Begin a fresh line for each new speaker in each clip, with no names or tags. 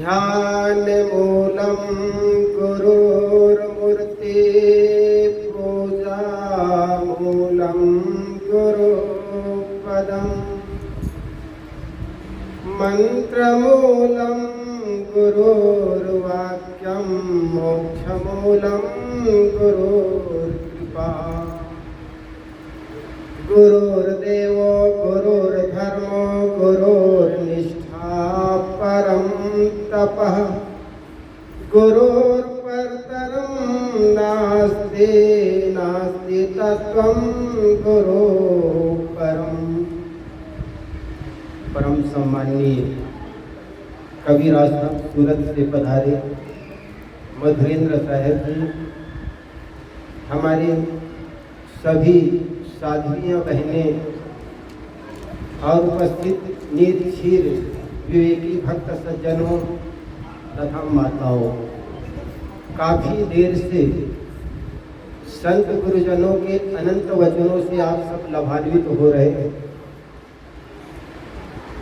ध्यानमूलं गुरोर्मूर्ति पूजामूलं गुरुपदम् मन्त्रमूलं गुरोर्वाक्यं मोक्षमूलं गुरोर्कृपा गुरुर्देवो गुरुर्धर्मो गुरुर्निष्ठा परं तपः गुरुर्परतरं नास्ति नास्ति तत्त्वं गुरुः परम्। परम सम्माननीय कबीर आश्रम सूरत से पधारे मधुरेंद्र साहब जी, हमारे सभी साध्वियाँ बहनें और उपस्थित नीर क्षीर विवेकी भक्त सज्जनों तथा माताओं, काफ़ी देर से संत गुरुजनों के अनंत वचनों से आप सब लाभान्वित हो रहे हैं।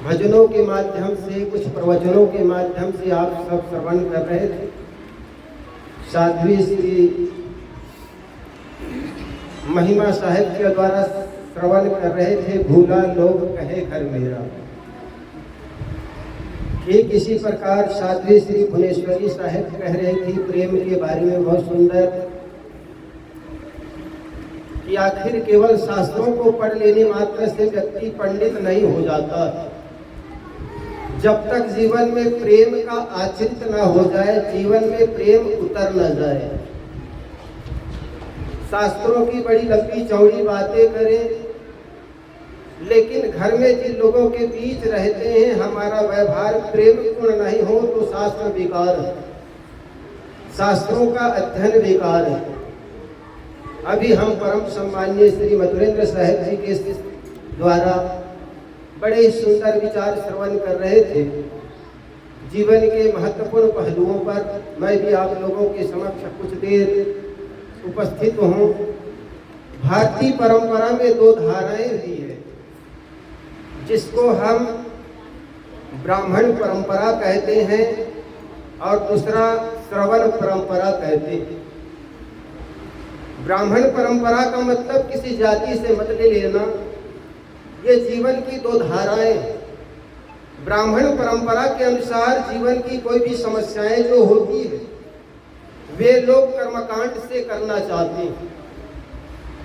भजनों के माध्यम से, कुछ प्रवचनों के माध्यम से आप सब श्रवण कर रहे थे। साध्वी श्री महिमा साहिब के द्वारा श्रवण कर रहे थे, भूला लोग कहे घर मेरा। ठीक इसी प्रकार साध्वी श्री भुवनेश्वरी साहिब कह रही थी प्रेम के बारे में बहुत सुंदर, कि आखिर केवल शास्त्रों को पढ़ लेने मात्र से व्यक्ति पंडित नहीं हो जाता। जब तक जीवन में प्रेम का आचरित न हो जाए, जीवन में प्रेम उतर न जाए। शास्त्रों की बड़ी लंबी चौड़ी बातें करें, लेकिन घर में जिन लोगों के बीच रहते हैं हमारा व्यवहार प्रेम पूर्ण नहीं हो तो शास्त्र बेकार है, शास्त्रों का अध्ययन बेकार है। अभी हम परम सम्माननीय श्री मधुरेंद्र साहब जी के द्वारा बड़े सुंदर विचार श्रवण कर रहे थे। जीवन के महत्वपूर्ण पहलुओं पर मैं भी आप लोगों के समक्ष कुछ देर उपस्थित हूँ। भारतीय परंपरा में दो धाराएं भी है, जिसको हम ब्राह्मण परंपरा कहते हैं और दूसरा श्रवण परंपरा कहते हैं। ब्राह्मण परंपरा का मतलब किसी जाति से मत ले लेना, ये जीवन की दो धाराएं। ब्राह्मण परंपरा के अनुसार जीवन की कोई भी समस्याएं जो होती है वे लोग कर्मकांड से करना चाहते हैं।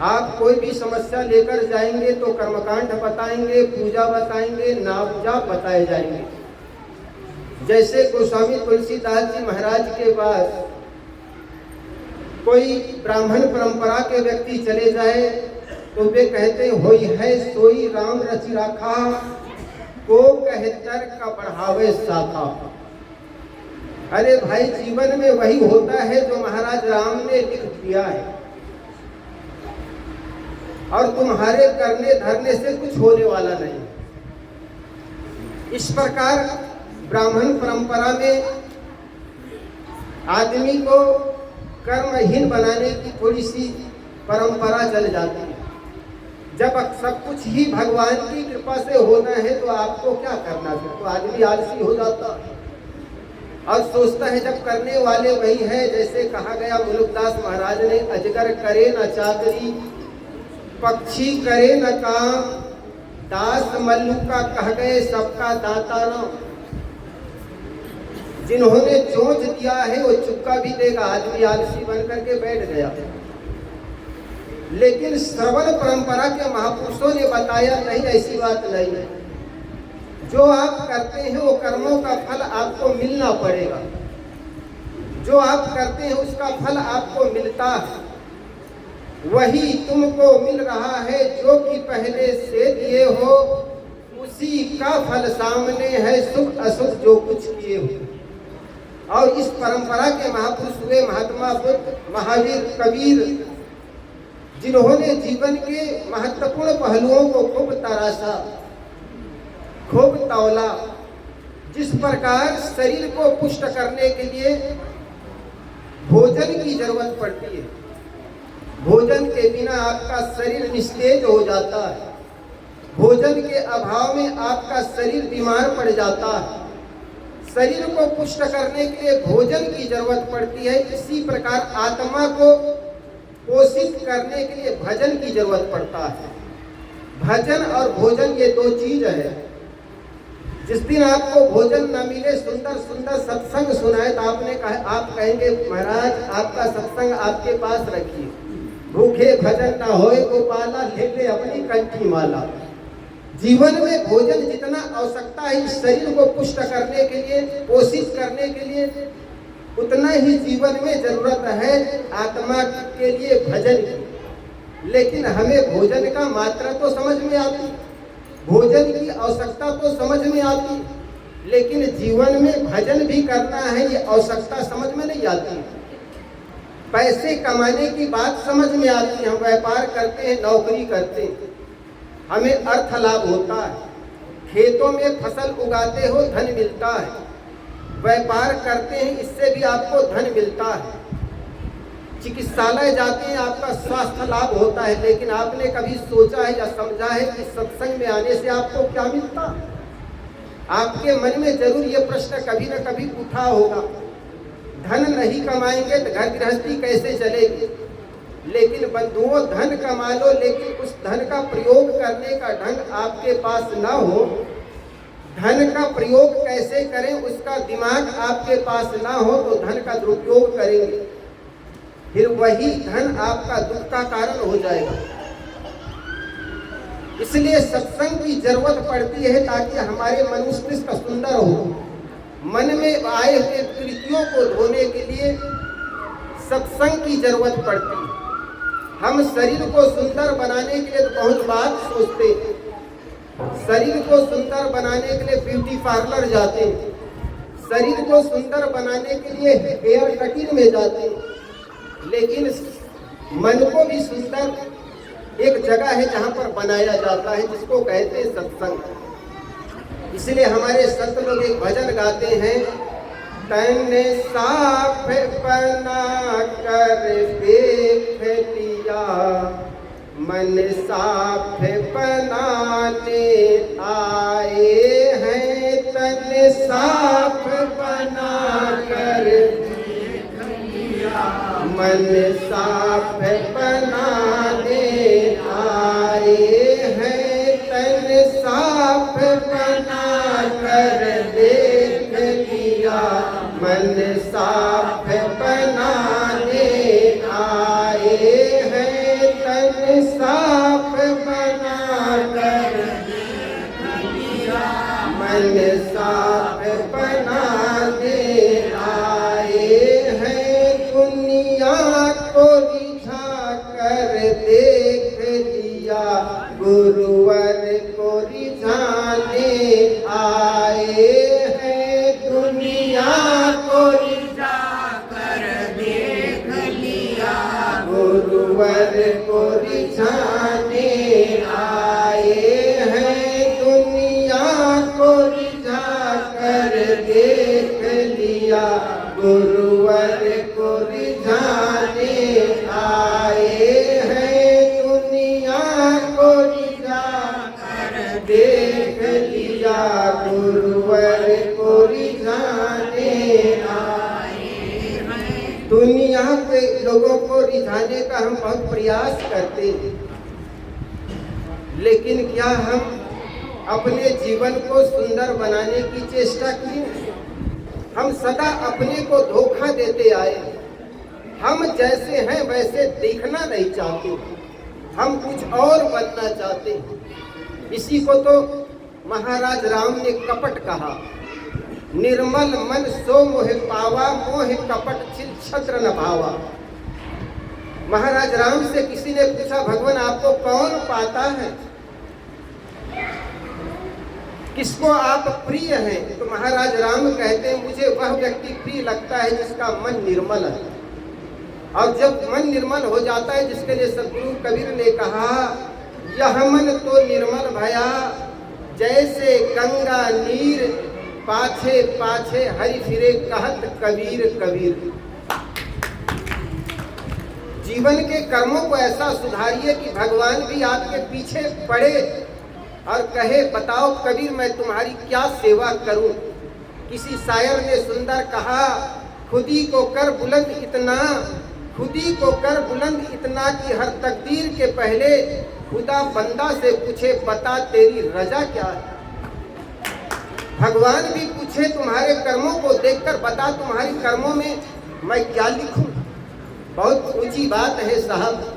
आप कोई भी समस्या लेकर जाएंगे तो कर्मकांड बताएंगे, पूजा बताएंगे, नाम जाप बताए जाएंगे। जैसे गोस्वामी तुलसीदास जी महाराज के पास कोई ब्राह्मण परंपरा के व्यक्ति चले जाए तो वे कहते होई है सोई राम रचि राखा, को कहतर का बढ़ावे शाखा। अरे भाई, जीवन में वही होता है जो महाराज राम ने लिख दिया है, और तुम्हारे करने धरने से कुछ होने वाला नहीं। इस प्रकार ब्राह्मण परंपरा में आदमी को कर्महीन बनाने की थोड़ी सी परंपरा चल जाती है। जब सब कुछ ही भगवान की कृपा से होना है तो आपको क्या करना है? तो आदमी आलसी हो जाता और सोचता है जब करने वाले वही है। जैसे कहा गया मुलुकदास महाराज ने, अजगर करे न चाकरी, पक्षी करे न काम, दास मल्लू का कह गए सबका दाता राम। जिन्होंने चोंच दिया है वो चुपका भी देगा। आदमी आलसी बन करके बैठ गया। लेकिन श्रवण परंपरा के महापुरुषों ने बताया नहीं, ऐसी बात नहीं है। जो आप करते हैं वो कर्मों का फल आपको मिलना पड़ेगा। जो आप करते हैं उसका फल आपको मिलता है, वही तुमको मिल रहा है। जो कि पहले से दिए हो उसी का फल सामने है, शुभ अशुभ जो कुछ किए हो। और इस परंपरा के महापुरुष हुए महात्मा बुद्ध, महावीर, कबीर, जिन्होंने जीवन के महत्वपूर्ण पहलुओं को खूब तराशा, खूब तौला। जिस प्रकार शरीर को पुष्ट करने के लिए भोजन की जरूरत पड़ती है, भोजन के बिना आपका शरीर निस्तेज हो जाता है। भोजन के अभाव में आपका शरीर बीमार पड़ जाता है। शरीर को पुष्ट करने के लिए भोजन की जरूरत पड़ती है, इसी प्रकार आत्मा को पोषित करने के लिए भजन की जरूरत पड़ता है। भजन और भोजन ये दो चीज है। जिस दिन आपको भोजन न मिले, सुंदर सुंदर सत्संग सुनाए तो आप कहेंगे महाराज आपका सत्संग आपके पास रखिए, भूखे भजन न होए गोपाला, ले ले अपनी कंठी माला। जीवन में भोजन जितना आवश्यकता है इस शरीर को पुष्ट करने के लिए, पोषित करने के लिए, उतना ही जीवन में जरूरत है आत्मा के लिए भजन की। लेकिन हमें भोजन का मात्रा तो समझ में आती, भोजन की आवश्यकता तो समझ में आती, लेकिन जीवन में भजन भी करना है ये आवश्यकता समझ में नहीं आती। पैसे कमाने की बात समझ में आती, हम व्यापार करते हैं, नौकरी करते हैं, हमें अर्थ लाभ होता है। खेतों में फसल उगाते हो धन मिलता है, व्यापार करते हैं इससे भी आपको धन मिलता है। चिकित्सालय जाते हैं आपका स्वास्थ्य लाभ होता है, लेकिन आपने कभी सोचा है या समझा है कि सत्संग में आने से आपको क्या मिलता? आपके मन में जरूर ये प्रश्न कभी न कभी उठा होगा। धन नहीं कमाएंगे तो घर गृहस्थी कैसे चलेगी? लेकिन बंधुओं, धन कमा लो, लेकिन उस धन का प्रयोग करने का ढंग आपके पास ना हो, धन का प्रयोग कैसे करें उसका दिमाग आपके पास ना हो तो धन का दुरुपयोग करेंगे, फिर वही धन आपका दुख का कारण हो जाएगा। इसलिए सत्संग की जरूरत पड़ती है ताकि हमारे मनुष्य सुंदर हो। मन में आए हुए कृतियों को धोने के लिए सत्संग की जरूरत पड़ती है। हम शरीर को सुंदर बनाने के लिए तो बहुत बात सोचते हैं, शरीर को सुंदर बनाने के लिए ब्यूटी पार्लर जाते हैं, शरीर को सुंदर बनाने के लिए हेयर कटिंग में जाते हैं, लेकिन मन को भी सुंदर एक जगह है जहाँ पर बनाया जाता है, जिसको कहते हैं सत्संग। इसलिए हमारे संत लोग एक भजन गाते हैं, तन साफ बना कर देख लिया, मन साफ बनाने आए हैं, तन साफ बना कर देख लिया, मन साफ बनाने आए हैं, तन साफ बना कर देख लिया, मन साफ बनाने आए हैं, तन साफ बना कर देख लिया, मन साफ बनाने आए हैं, दुनिया को रिझा कर देख लिया, गुरुवर को रिझाने आए हैं, दुनिया को रिझा कर देख लिया, गुरुवर को रिझाने आए हैं, दुनिया को रिझा कर देख लिया, गुरुवर को रिझाने आए हैं, दुनिया को रिझा कर देख लिया, गुरुवर को रिझाने आए हैं। दुनिया के लोगों को रिझाने का हम बहुत प्रयास करते हैं, लेकिन क्या हम अपने जीवन को सुंदर बनाने की चेष्टा की? हम सदा अपने को धोखा देते आए। हम जैसे हैं वैसे दिखना नहीं चाहते, हम कुछ और बनना चाहते हैं। इसी को तो महाराज राम ने कपट कहा, निर्मल मन सो मोह पावा, मोह कपट छिल छत्र न भावा। महाराज राम से किसी ने पूछा, भगवान आपको कौन पाता है, किसको आप प्रिय हैं? तो महाराज राम कहते हैं, मुझे वह व्यक्ति प्रिय लगता है जिसका मन निर्मल है। और जब मन निर्मल हो जाता है, जिसके लिए सद्गुरु कबीर ने कहा, यह मन तो निर्मल भया, जैसे गंगा नीर, पाछे पाछे हरि फिरे, कहत कबीर कबीर। जीवन के कर्मों को ऐसा सुधारिए कि भगवान भी आपके पीछे पड़े और कहे, बताओ कबीर मैं तुम्हारी क्या सेवा करूं। किसी शायर ने सुंदर कहा, खुदी को कर बुलंद इतना, खुदी को कर बुलंद इतना कि हर तकदीर के पहले खुदा बंदा से पूछे बता तेरी रजा क्या है। भगवान भी पूछे तुम्हारे कर्मों को देखकर बता तुम्हारी कर्मों में मैं क्या लिखूं। बहुत ऊंची बात है साहब।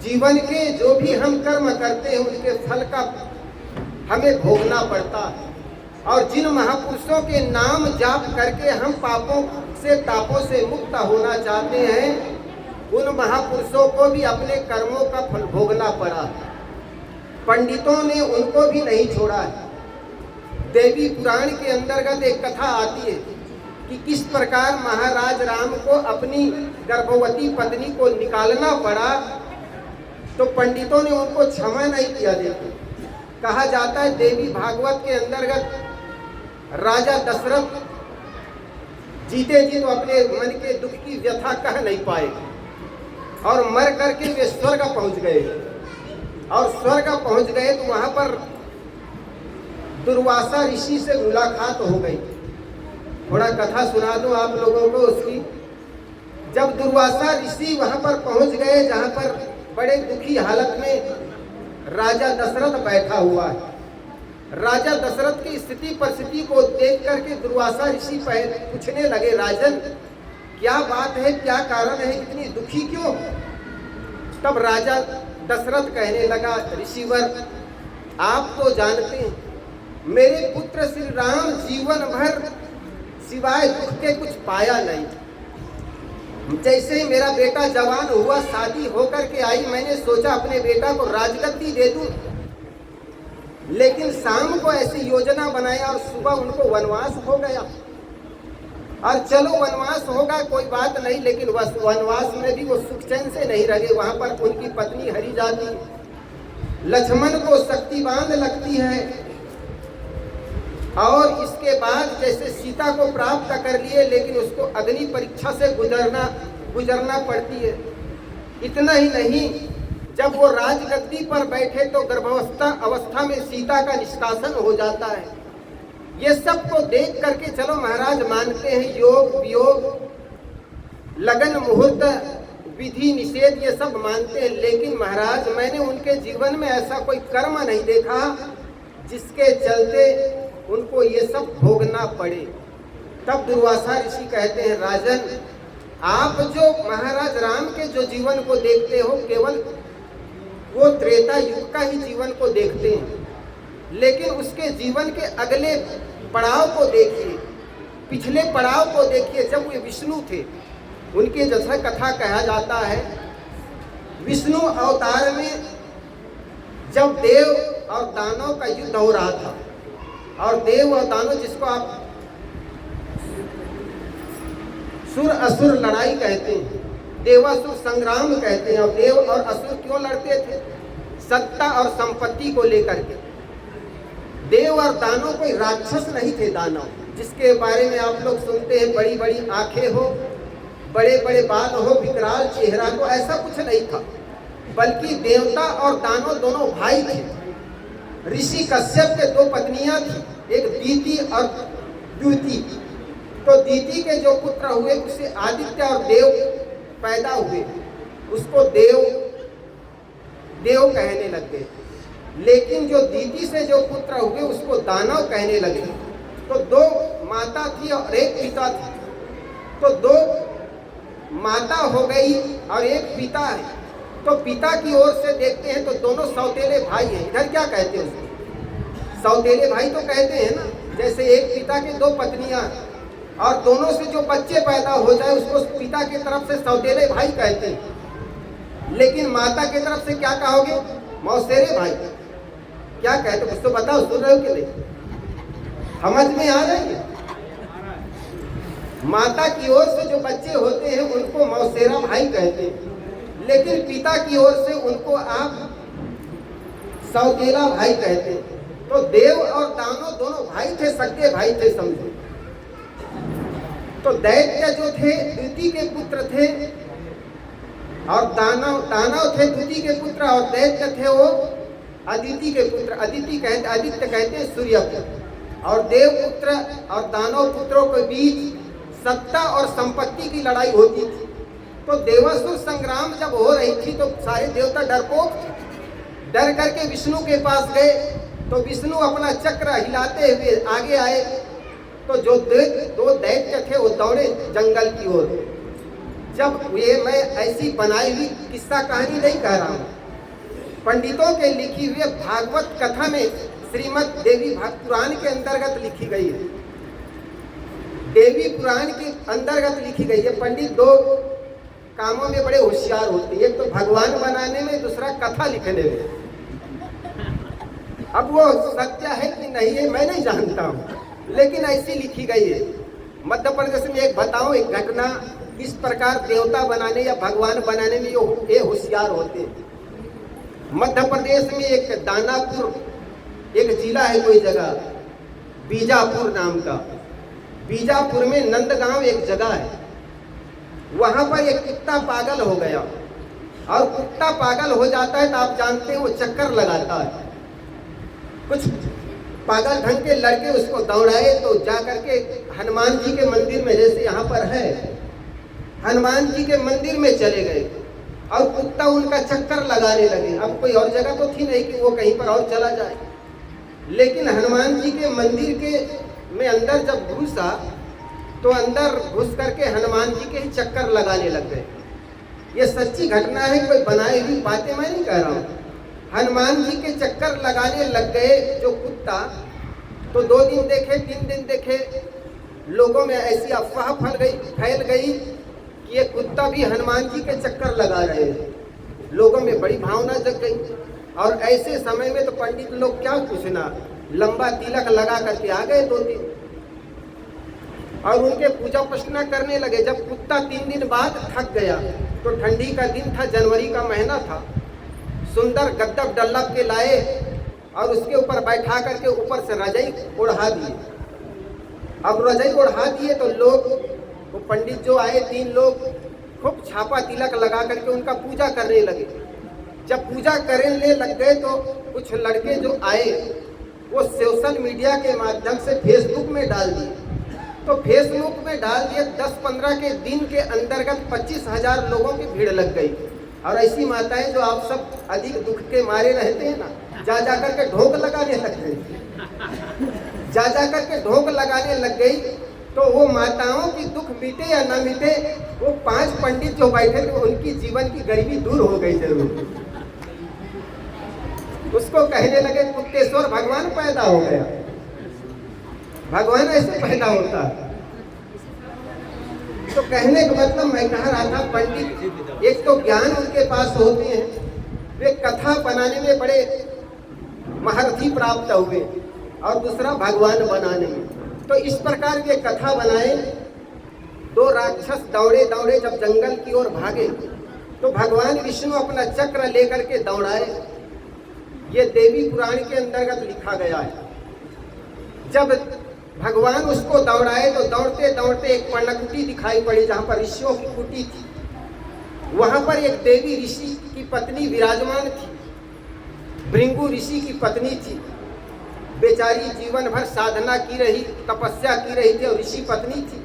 जीवन के जो भी हम कर्म करते हैं उनके फल का हमें भोगना पड़ता है। और जिन महापुरुषों के नाम जाप करके हम पापों से तापों से मुक्त होना चाहते हैं, उन महापुरुषों को भी अपने कर्मों का फल भोगना पड़ा। पंडितों ने उनको भी नहीं छोड़ा है। देवी पुराण के अंतर्गत एक कथा आती है कि किस प्रकार महाराज राम को अपनी गर्भवती पत्नी को निकालना पड़ा, तो पंडितों ने उनको क्षमा नहीं किया। देखो, कहा जाता है देवी भागवत के अंतर्गत राजा दशरथ जीते जी तो अपने मन के दुख की व्यथा कह नहीं पाए और मर करके वे स्वर्ग पहुंच गए। और स्वर्ग पहुंच गए तो वहां पर दुर्वासा ऋषि से मुलाकात हो गई। थोड़ा कथा सुना दूं आप लोगों को उसकी। जब दुर्वासा ऋषि वहां पर पहुंच गए जहां पर बड़े दुखी हालत में राजा दशरथ बैठा हुआ है, राजा दशरथ की स्थिति परिस्थिति को देख करके दुर्वासा ऋषि पूछने लगे, राजन क्या बात है, क्या कारण है, इतनी दुखी क्यों। तब राजा दशरथ कहने लगा, ऋषिवर आप तो जानते हैं मेरे पुत्र श्री राम जीवन भर सिवाय दुख के कुछ पाया नहीं। जैसे ही मेरा बेटा जवान हुआ, शादी होकर के आई, मैंने सोचा अपने बेटा को राजगद्दी दे दूं, लेकिन शाम को ऐसी योजना बनाया और सुबह उनको वनवास हो गया। और चलो वनवास होगा कोई बात नहीं, लेकिन वनवास में भी वो सुख चैन से नहीं रहे। वहां पर उनकी पत्नी हरी जाती, लक्ष्मण को शक्तिवान लगती है। और इसके बाद जैसे सीता को प्राप्त कर लिए, लेकिन उसको अग्नि परीक्षा से गुजरना पड़ती है। इतना ही नहीं, जब वो राजगद्दी पर बैठे तो गर्भावस्था अवस्था में सीता का निष्कासन हो जाता है। ये सब को देख करके चलो महाराज मानते हैं योग वियोग, लगन मुहूर्त, विधि निषेध ये सब मानते हैं, लेकिन महाराज मैंने उनके जीवन में ऐसा कोई कर्म नहीं देखा जिसके चलते उनको ये सब भोगना पड़े। तब दुर्वासा ऋषि कहते हैं, राजन आप जो महाराज राम के जो जीवन को देखते हो केवल वो त्रेता युग का ही जीवन को देखते हैं, लेकिन उसके जीवन के अगले पड़ाव को देखिए, पिछले पड़ाव को देखिए। जब वे विष्णु थे, उनके जैसा कथा कहा जाता है, विष्णु अवतार में जब देव और दानव का युद्ध हो रहा था, और देव और दानव जिसको आप सुर असुर लड़ाई कहते हैं, देवासुर संग्राम कहते हैं। और देव और असुर क्यों लड़ते थे? सत्ता और संपत्ति को लेकर के। देव और दानव कोई राक्षस नहीं थे। दानव जिसके बारे में आप लोग सुनते हैं, बड़ी बड़ी आंखें हो, बड़े बड़े बाल हो, विकराल चेहरा हो, ऐसा कुछ नहीं था, बल्कि देवता और दानव दोनों भाई थे। ऋषि कश्यप के दो पत्नियां थी, एक दीति और द्युति। तो दीति के जो पुत्र हुए उसे आदित्य और देव पैदा हुए, उसको देव देव कहने लगे। लेकिन जो दीति से जो पुत्र हुए उसको दानव कहने लगे। तो दो माता थी और एक पिता था, तो दो माता हो गई और एक पिता है। तो पिता की ओर से देखते हैं तो दोनों सौतेले भाई हैं। इधर क्या कहते हैं उसको? सौतेले भाई तो कहते हैं ना। जैसे एक पिता के दो पत्नियां और दोनों से जो बच्चे पैदा हो जाए उसको पिता की तरफ से सौतेले भाई कहते हैं। लेकिन माता की तरफ से क्या कहोगे? मौसेरे भाई। क्या कहते हो? कुछ तो बताओ, सुन रहे हो कि नहीं? समझ में आ रही है? माता की ओर से जो बच्चे होते हैं उनको मौसेरा भाई कहते हैं, लेकिन पिता की ओर से उनको आप सौतेला भाई कहते हैं। तो देव और दानव दोनों भाई थे, सगे भाई थे समझो। तो दैत्य जो थे द्युति के पुत्र थे और दानव थे द्युति के पुत्र, और दैत्य थे वो अदिति के पुत्र। आदित्य कहते हैं सूर्य को, और देवपुत्र और दानव पुत्रों के बीच सत्ता और संपत्ति की लड़ाई होती थी। तो देवासुर संग्राम जब हो रही थी तो सारे देवता डरपोक थे। डर करके विष्णु के पास गए तो विष्णु अपना चक्र हिलाते हुए आगे आए। तो जो दो दैत्य थे वो दौड़े जंगल की ओर। जब ये मैं ऐसी बनाई हुई किस्सा कहानी नहीं कह रहा हूँ, पंडितों के लिखी हुई भागवत कथा में श्रीमद् देवी पुराण के अंतर्गत लिखी गई है। देवी पुराण के अंतर्गत लिखी गई है। पंडित दो कामों में बड़े होशियार होते हैं, एक तो भगवान बनाने में, दूसरा कथा लिखने में। अब वो सत्य है कि नहीं है मैं नहीं जानता हूँ, लेकिन ऐसी लिखी गई है। मध्य प्रदेश में एक बताऊं एक घटना, किस प्रकार देवता बनाने या भगवान बनाने में ये होशियार होते हैं। मध्य प्रदेश में एक दानापुर एक जिला है, कोई जगह बीजापुर नाम का। बीजापुर में नंदगांव एक जगह है। वहां पर एक कुत्ता पागल हो गया, और कुत्ता पागल हो जाता है तो आप जानते हैं वो चक्कर लगाता है। कुछ पागल ढंग के लड़के उसको दौड़ाए तो जाकर के हनुमान जी के मंदिर में, जैसे यहाँ पर है, हनुमान जी के मंदिर में चले गए और कुत्ता उनका चक्कर लगाने लगे। अब कोई और जगह तो थी नहीं कि वो कहीं पर और चला जाए, लेकिन हनुमान जी के मंदिर के में अंदर जब घुसा तो अंदर घुस करके हनुमान जी के ही चक्कर लगाने लग गए। ये सच्ची घटना है, कोई बनाई हुई बातें मैं नहीं कह रहा हूँ। हनुमान जी के चक्कर लगाने लग गए जो कुत्ता। तो 2 दिन देखे, 3 दिन देखे, लोगों में ऐसी अफवाह फैल गई कि ये कुत्ता भी हनुमान जी के चक्कर लगा रहे हैं। लोगों में बड़ी भावना जग गई। और ऐसे समय में तो पंडित लोग क्या पूछना, लंबा तिलक लगा करके आ गए 2 दिन और उनके पूजा अर्चना करने लगे। जब कुत्ता 3 दिन बाद थक गया तो ठंडी का दिन था, जनवरी का महीना था, सुंदर गद्दब डल्लब के लाए और उसके ऊपर बैठा करके ऊपर से रजाई ओढ़ा दिए। अब रजाई ओढ़ा दिए तो लोग, वो पंडित जो आए 3 लोग, खूब छापा तिलक लगा करके उनका पूजा करने लगे। जब पूजा करने लग गए तो कुछ लड़के जो आए वो सोशल मीडिया के माध्यम से फेसबुक में डाल दिए। तो फेसबुक में डाल दिए, 10-15 के दिन के अंतर्गत 25,000 लोगों की भीड़ लग गई। और ऐसी माताएं जो आप सब अधिक दुख के मारे रहते हैं ना, जा करके ढोक लगाने लग गई। जा करके ढोक लगाने लग गई। तो वो माताओं की दुख मिटे या न मिटे, वो 5 पंडित जो बैठे थे उनकी जीवन की गरीबी दूर हो गई जरूर। उसको कहने लगे कुत्तेश्वर भगवान पैदा हो गया। भगवान ऐसे पैदा होता। तो कहने का मतलब मैं कह रहा था, पंडित एक तो ज्ञान उनके पास होते हैं, वे कथा बनाने में बड़े महारथी प्राप्त हुए, और दूसरा भगवान बनाने में। तो इस प्रकार वे कथा बनाए। 2 राक्षस दौड़े दौड़े जब जंगल की ओर भागे तो भगवान विष्णु अपना चक्र लेकर के दौड़ाए। ये देवी पुराण के अंतर्गत लिखा गया है। जब भगवान उसको दौड़ाए तो दौड़ते दौड़ते एक पर्णकुटी दिखाई पड़ी, जहाँ पर ऋषियों की कुटी थी। वहाँ पर एक देवी ऋषि की पत्नी विराजमान थी। भृंगु ऋषि की पत्नी थी। बेचारी जीवन भर साधना की रही, तपस्या की रही थी और ऋषि पत्नी थी।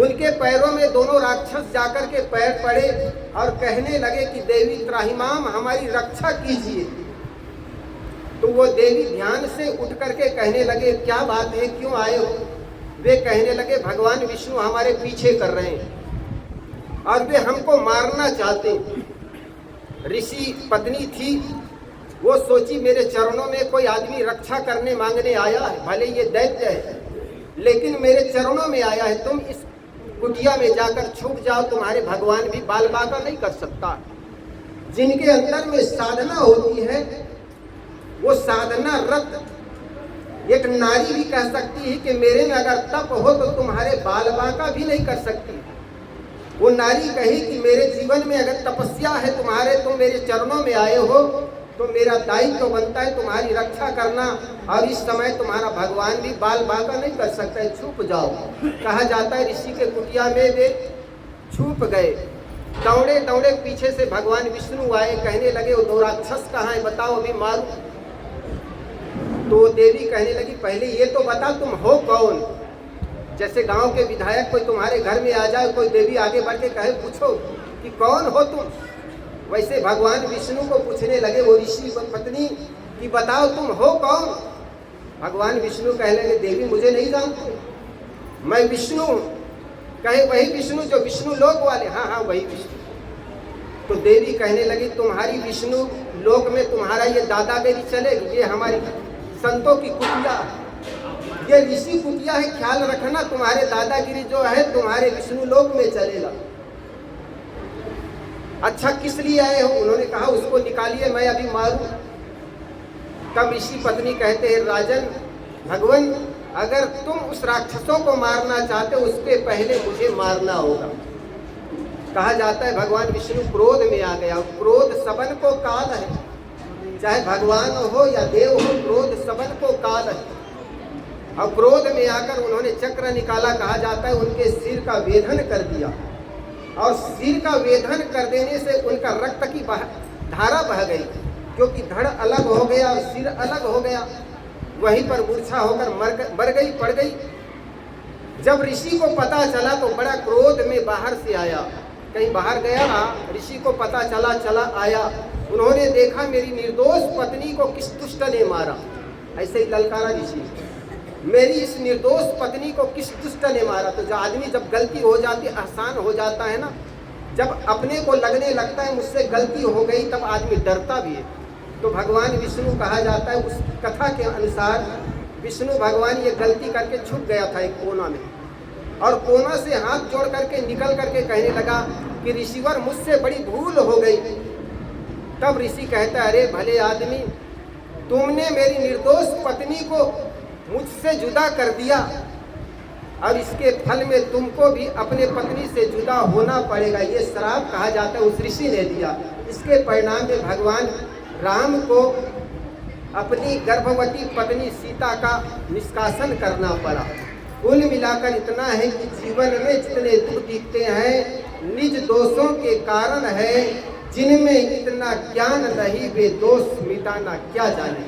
उनके पैरों में दोनों राक्षस जाकर के पैर पड़े और कहने लगे कि देवी त्राहिमाम, हमारी रक्षा कीजिए। तो वो देवी ध्यान से उठ करके कहने लगे, क्या बात है, क्यों आए हो? वे कहने लगे, भगवान विष्णु हमारे पीछे कर रहे हैं और वे हमको मारना चाहते हैं। ऋषि पत्नी थी, वो सोची मेरे चरणों में कोई आदमी रक्षा करने मांगने आया है, भले ये दैत्य है लेकिन मेरे चरणों में आया है। तुम इस कुटिया में जाकर छुप जाओ, तुम्हारे भगवान भी बाल बाका नहीं कर सकता। जिनके अंदर में साधना होती है, वो साधना रत एक नारी भी कह सकती है कि मेरे में अगर तप हो तो तुम्हारे बाल बाका भी नहीं कर सकती। वो नारी कही कि मेरे जीवन में अगर तपस्या है तुम्हारे, तुम मेरे चरणों में आए हो तो मेरा दायित्व बनता है तुम्हारी रक्षा करना, और इस समय तुम्हारा भगवान भी बाल बाका नहीं कर सकता है, छुप जाओ। कहा जाता है ऋषि के कुटिया में वे छुप गए। दौड़े दौड़े पीछे से भगवान विष्णु आए, कहने लगे वो 2 राक्षस कहाँ है, बताओ अभी मारूं। तो देवी कहने लगी पहले ये तो बता तुम हो कौन। जैसे गांव के विधायक कोई तुम्हारे घर में आ जाए, कोई देवी आगे बढ़ के कहे पूछो कि कौन हो तुम, वैसे भगवान विष्णु को पूछने लगे वो ऋषि पत्नी कि बताओ तुम हो कौन। भगवान विष्णु कहने लगे देवी मुझे नहीं जानते, मैं विष्णु। कहे वही विष्णु जो विष्णु लोक वाले? हाँ हाँ वही विष्णु। तो देवी कहने लगी तुम्हारी विष्णु लोक में तुम्हारा ये दादागिरी चलेगी, ये हमारी संतों की कुटिया, ये ऋषि कुटिया है, ख्याल रखना तुम्हारे दादागिरी जो है तुम्हारे विष्णु लोक में चलेगा। अच्छा किस लिए आए हो? उन्होंने कहा उसको निकालिए, मैं अभी मारूं। तब ऋषि पत्नी कहते हैं राजन भगवान अगर तुम उस राक्षसों को मारना चाहते हो उसके पहले मुझे मारना होगा। कहा जाता है भगवान विष्णु क्रोध में आ गया। क्रोध सबन को काल है, चाहे भगवान हो या देव हो, क्रोध सबन को काल है। और क्रोध में आकर उन्होंने चक्र निकाला, कहा जाता है उनके सिर का वेधन कर दिया, और सिर का वेधन कर देने से उनका रक्त की धारा बह गई, क्योंकि धड़ अलग हो गया और सिर अलग हो गया। वहीं पर मूर्छा होकर मर गई, पड़ गई। जब ऋषि को पता चला तो बड़ा क्रोध में बाहर से आया, कहीं बाहर गया ना, ऋषि को पता चला आया। उन्होंने देखा मेरी निर्दोष पत्नी को किस दुष्ट ने मारा। ऐसे ही ललकारा ऋषि, मेरी इस निर्दोष पत्नी को किस दुष्ट ने मारा। तो जो आदमी जब गलती हो जाती है, आसान हो जाता है ना, जब अपने को लगने लगता है मुझसे गलती हो गई, तब आदमी डरता भी है। तो भगवान विष्णु कहा जाता है, उस कथा के अनुसार विष्णु भगवान ये गलती करके छुप गया था एक कोना में, और कोना से हाथ जोड़ करके निकल करके कहने लगा कि ऋषिवर मुझसे बड़ी भूल हो गई। तब ऋषि कहता है अरे भले आदमी, तुमने मेरी निर्दोष पत्नी को मुझसे जुदा कर दिया, और इसके फल में तुमको भी अपने पत्नी से जुदा होना पड़ेगा। ये श्राप कहा जाता है उस ऋषि ने दिया। इसके परिणाम में भगवान राम को अपनी गर्भवती पत्नी सीता का निष्कासन करना पड़ा। कुल मिलाकर इतना है कि जीवन में जितने दुख दिखते हैं निज दोषों के कारण है, जिनमें इतना ज्ञान नहीं वे दोष मिटाना क्या जाने।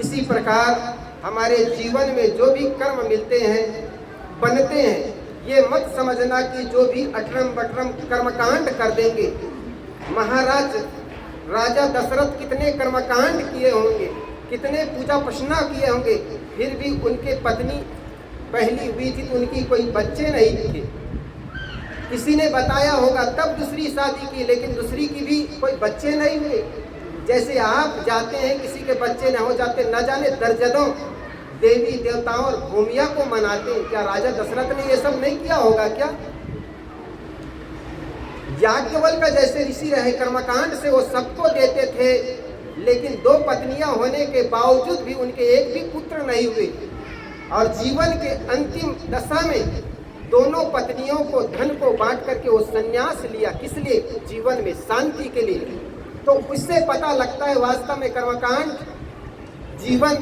इसी प्रकार हमारे जीवन में जो भी कर्म मिलते हैं बनते हैं, ये मत समझना कि जो भी अठरम बटरम कर्मकांड कर देंगे। महाराज राजा दशरथ कितने कर्मकांड किए होंगे, कितने पूजा पशना किए होंगे, फिर भी उनके पत्नी पहली हुई थी तो उनकी कोई बच्चे नहीं थे। किसी ने बताया होगा तब दूसरी शादी की, लेकिन दूसरी की भी कोई बच्चे नहीं हुए। जैसे आप जाते हैं किसी के बच्चे न हो जाते, न जाने दर्जनों देवी देवताओं और भूमिया को मनाते हैं। क्या राजा दशरथ ने ये सब नहीं किया होगा क्या? याज्ञवल्क्य जैसे ऋषि रहे, कर्मकांड से वो सबको देते थे, लेकिन 2 पत्नियां होने के बावजूद भी उनके एक भी पुत्र नहीं हुए। और जीवन के अंतिम दशा में दोनों पत्नियों को धन को बांट करके वो संन्यास लिया। किस लिए? जीवन में शांति के लिए। तो उससे पता लगता है वास्तव में कर्मकांड जीवन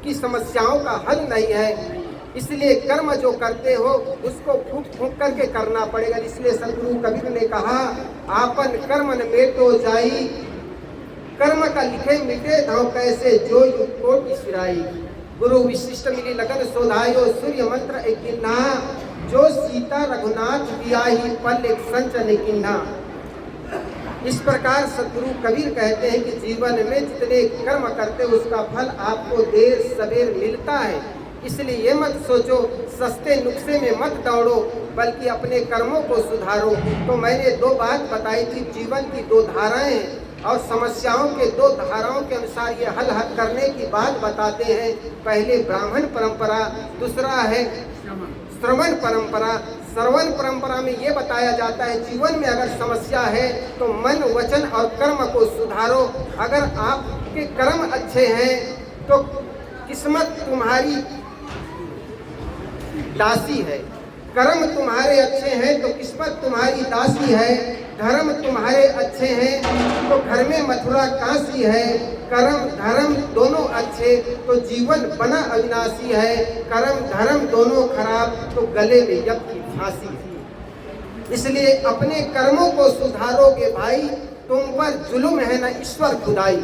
की समस्याओं का हल नहीं है। इसलिए कर्म जो करते हो उसको फूंक फूंक करके करना पड़ेगा। इसलिए सदगुरु कबीर ने कहा आपन कर्म न मेटो जाई, कर्म का लिखे मिटे धाव कैसे जो कोटि सिराई। गुरु विशिष्ट मिली लगन सोधायो सूर्य मंत्र एक किन्ना, जो सीता रघुनाथ बियाही पल एक संचन किन्ना। इस प्रकार सदगुरु कबीर कहते हैं कि जीवन में जितने कर्म करते उसका फल आपको देर सवेर मिलता है। इसलिए ये मत सोचो, सस्ते नुस्खे में मत दौड़ो, बल्कि अपने कर्मों को सुधारो। तो मैंने 2 बात बताई थी, जीवन की 2 धाराएं हैं, और समस्याओं के 2 धाराओं के अनुसार ये हल करने की बात बताते हैं। पहले ब्राह्मण परंपरा, दूसरा है श्रवण परंपरा। श्रवण परंपरा में ये बताया जाता है जीवन में अगर समस्या है तो मन वचन और कर्म को सुधारो। अगर आपके कर्म अच्छे हैं तो किस्मत तुम्हारी दासी है, कर्म तुम्हारे अच्छे हैं तो किस्मत तुम्हारी दासी है, धर्म तुम्हारे अच्छे हैं तो घर में मथुरा काशी है, कर्म धर्म दोनों अच्छे तो जीवन बना अविनाशी है, कर्म धर्म दोनों खराब तो गले में यम की फांसी है। इसलिए अपने कर्मों को सुधारोगे भाई, तुम पर जुल्म है ना ईश्वर खुदाई।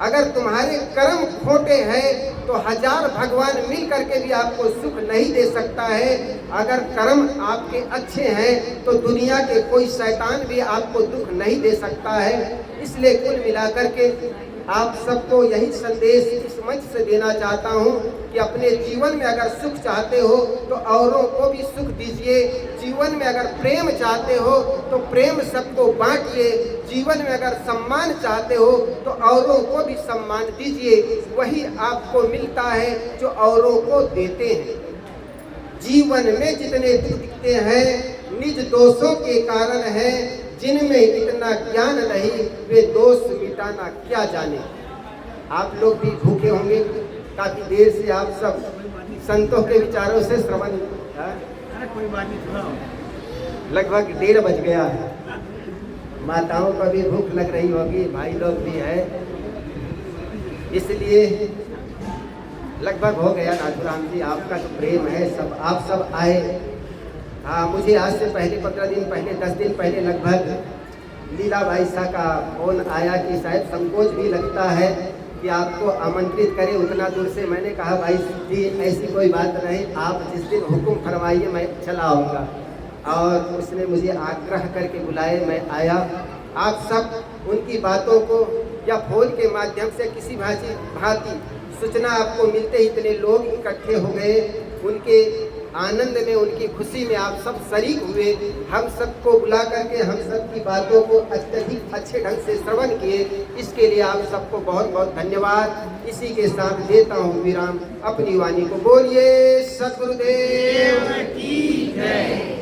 अगर तुम्हारे कर्म खोटे हैं तो हजार भगवान मिल करके भी आपको सुख नहीं दे सकता है। अगर कर्म आपके अच्छे हैं तो दुनिया के कोई शैतान भी आपको दुख नहीं दे सकता है। इसलिए कुल मिलाकर के आप सबको यही संदेश इस मंच से देना चाहता हूँ कि अपने जीवन में अगर सुख चाहते हो तो औरों को भी सुख दीजिए। जीवन में अगर प्रेम चाहते हो तो प्रेम सबको बांटिए। जीवन में अगर सम्मान चाहते हो तो औरों को भी सम्मान दीजिए। वही आपको मिलता है जो औरों को देते हैं। जीवन में जितने दुख दिखते हैं निज दोषों के कारण है। जिनमें इतना ज्ञान नहीं वे दोष मिटाना क्या जाने। आप लोग भी भूखे होंगे, काफी देर से आप सब संतों के विचारों से श्रवण, लगभग 1:30 बज गया है। माताओं को भी भूख लग रही होगी, भाई लोग भी है, इसलिए लगभग हो गया। नाथुराम जी आपका जो प्रेम है सब आप सब आए। हाँ, मुझे आज से पहले 15 दिन पहले 10 दिन पहले लगभग लीला भाई साहब का फोन आया कि शायद संकोच भी लगता है कि आपको आमंत्रित करें उतना दूर से। मैंने कहा भाई जी ऐसी कोई बात नहीं, आप जिस दिन हुक्म फरमाइए मैं चला आऊँगा। और उसने मुझे आग्रह करके बुलाए, मैं आया। आप सब उनकी बातों को या फोन के माध्यम से किसी भांति सूचना आपको मिलते ही इतने लोग इकट्ठे हो गए। उनके आनंद में, उनकी खुशी में आप सब शरीक हुए। हम सबको बुला करके हम सब की बातों को अत्यधिक अच्छे ढंग से श्रवण किए। इसके लिए आप सबको बहुत बहुत धन्यवाद। इसी के साथ देता हूँ विराम। अपनी वाणी को बोलिए सद्गुरुदेव की जय।